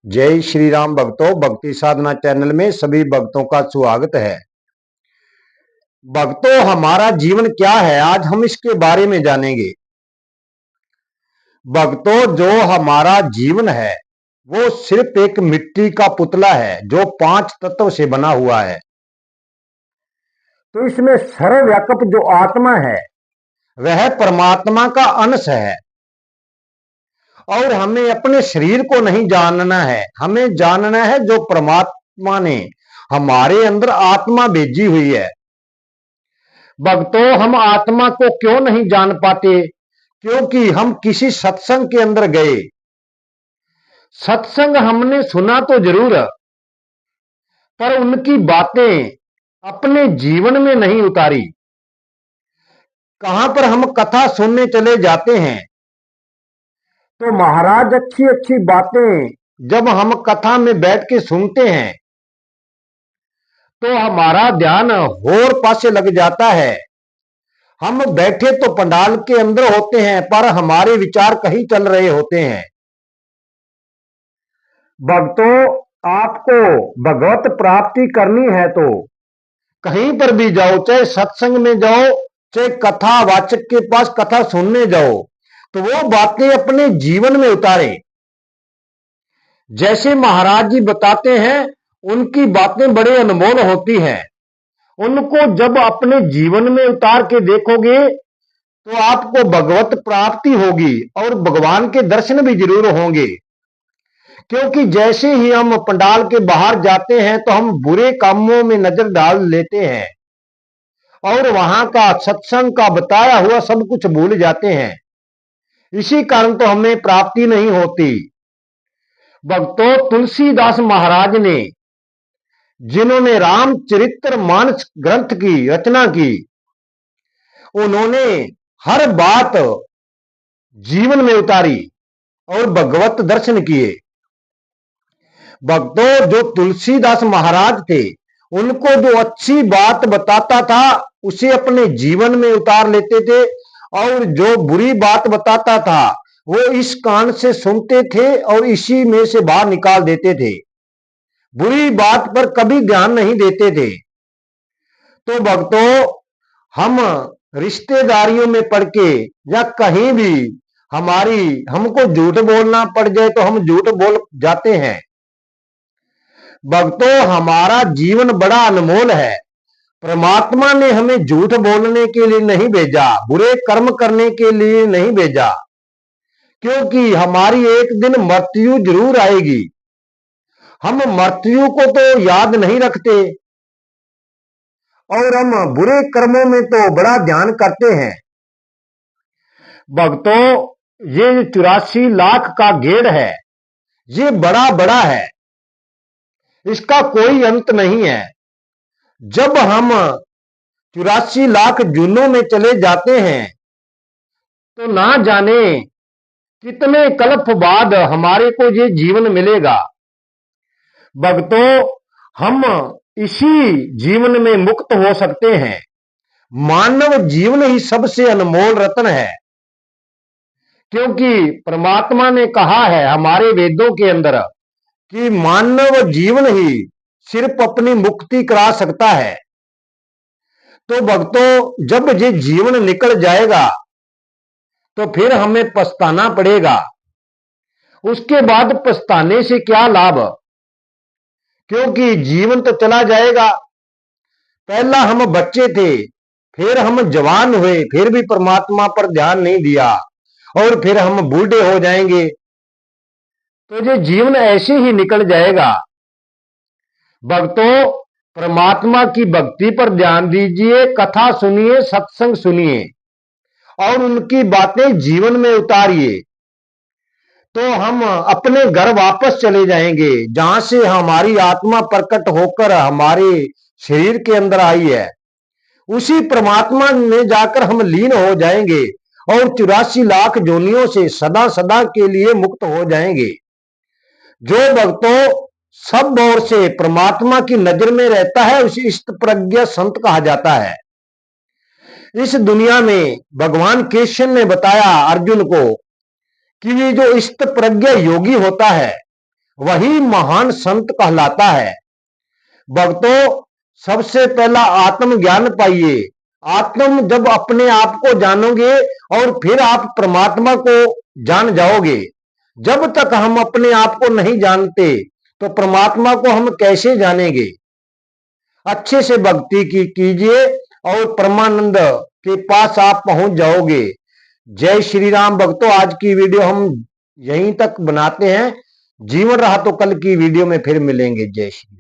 जय श्री राम भक्तों, भक्ति साधना चैनल में सभी भक्तों का स्वागत है। भक्तों, हमारा जीवन क्या है, आज हम इसके बारे में जानेंगे। भक्तों, जो हमारा जीवन है वो सिर्फ एक मिट्टी का पुतला है जो 5 तत्व से बना हुआ है। तो इसमें सर्वव्यापक जो आत्मा है वह परमात्मा का अंश है। और हमें अपने शरीर को नहीं जानना है, हमें जानना है जो परमात्मा ने हमारे अंदर आत्मा भेजी हुई है। भक्तों, हम आत्मा को क्यों नहीं जान पाते? क्योंकि हम किसी सत्संग के अंदर गए, सत्संग हमने सुना तो जरूर, पर उनकी बातें अपने जीवन में नहीं उतारी। कहां पर हम कथा सुनने चले जाते हैं तो महाराज अच्छी अच्छी बातें जब हम कथा में बैठ के सुनते हैं तो हमारा ध्यान और पासे लग जाता है। हम बैठे तो पंडाल के अंदर होते हैं पर हमारे विचार कहीं चल रहे होते हैं। भक्तों, आपको भगवत प्राप्ति करनी है तो कहीं पर भी जाओ, चाहे सत्संग में जाओ, चाहे कथा वाचक के पास कथा सुनने जाओ, तो वो बातें अपने जीवन में उतारे। जैसे महाराज जी बताते हैं, उनकी बातें बड़े अनमोल होती हैं। उनको जब अपने जीवन में उतार के देखोगे तो आपको भगवत प्राप्ति होगी और भगवान के दर्शन भी जरूर होंगे। क्योंकि जैसे ही हम पंडाल के बाहर जाते हैं तो हम बुरे कामों में नजर डाल लेते हैं और वहां का सत्संग का बताया हुआ सब कुछ भूल जाते हैं। इसी कारण तो हमें प्राप्ति नहीं होती। भक्तों, तुलसीदास महाराज ने, जिन्होंने रामचरित्र मानस ग्रंथ की रचना की, उन्होंने हर बात जीवन में उतारी और भगवत दर्शन किए। भक्तों, जो तुलसीदास महाराज थे, उनको जो अच्छी बात बताता था उसे अपने जीवन में उतार लेते थे और जो बुरी बात बताता था वो इस कान से सुनते थे और इसी में से बाहर निकाल देते थे। बुरी बात पर कभी ध्यान नहीं देते थे। तो भक्तों, हम रिश्तेदारियों में पड़ के या कहीं भी हमको झूठ बोलना पड़ जाए तो हम झूठ बोल जाते हैं। भक्तों, हमारा जीवन बड़ा अनमोल है। परमात्मा ने हमें झूठ बोलने के लिए नहीं भेजा, बुरे कर्म करने के लिए नहीं भेजा, क्योंकि हमारी एक दिन मृत्यु जरूर आएगी। हम मृत्यु को तो याद नहीं रखते और हम बुरे कर्मों में तो बड़ा ध्यान करते हैं। भक्तों, ये 84 लाख का गेड़ है, ये बड़ा बड़ा है, इसका कोई अंत नहीं है। जब हम 84 लाख जूनों में चले जाते हैं तो ना जाने कितने कल्प बाद हमारे को ये जीवन मिलेगा। भक्तों, हम इसी जीवन में मुक्त हो सकते हैं। मानव जीवन ही सबसे अनमोल रत्न है, क्योंकि परमात्मा ने कहा है हमारे वेदों के अंदर कि मानव जीवन ही सिर्फ अपनी मुक्ति करा सकता है। तो भक्तों, जब ये जीवन निकल जाएगा तो फिर हमें पछताना पड़ेगा। उसके बाद पछताने से क्या लाभ, क्योंकि जीवन तो चला जाएगा। पहला हम बच्चे थे, फिर हम जवान हुए, फिर भी परमात्मा पर ध्यान नहीं दिया और फिर हम बूढ़े हो जाएंगे। तो ये जीवन ऐसे ही निकल जाएगा। भक्तों, परमात्मा की भक्ति पर ध्यान दीजिए, कथा सुनिए, सत्संग सुनिए और उनकी बातें जीवन में उतारिए, तो हम अपने घर वापस चले जाएंगे जहां से हमारी आत्मा प्रकट होकर हमारे शरीर के अंदर आई है। उसी परमात्मा में जाकर हम लीन हो जाएंगे और 84 लाख जोनियों से सदा सदा के लिए मुक्त हो जाएंगे। जो भक्तों सब ओर से परमात्मा की नजर में रहता है उसे इष्ट प्रज्ञ संत कहा जाता है। इस दुनिया में भगवान कृष्ण ने बताया अर्जुन को कि ये जो इष्ट प्रज्ञ योगी होता है वही महान संत कहलाता है। भक्तों, सबसे पहला आत्मज्ञान पाइए। आत्म जब अपने आप को जानोगे और फिर आप परमात्मा को जान जाओगे। जब तक हम अपने आप को नहीं जानते तो परमात्मा को हम कैसे जानेंगे। अच्छे से भक्ति कीजिए और परमानंद के पास आप पहुंच जाओगे। जय श्री राम। भक्तों, आज की वीडियो हम यहीं तक बनाते हैं। जीवन रहा तो कल की वीडियो में फिर मिलेंगे। जय श्री राम।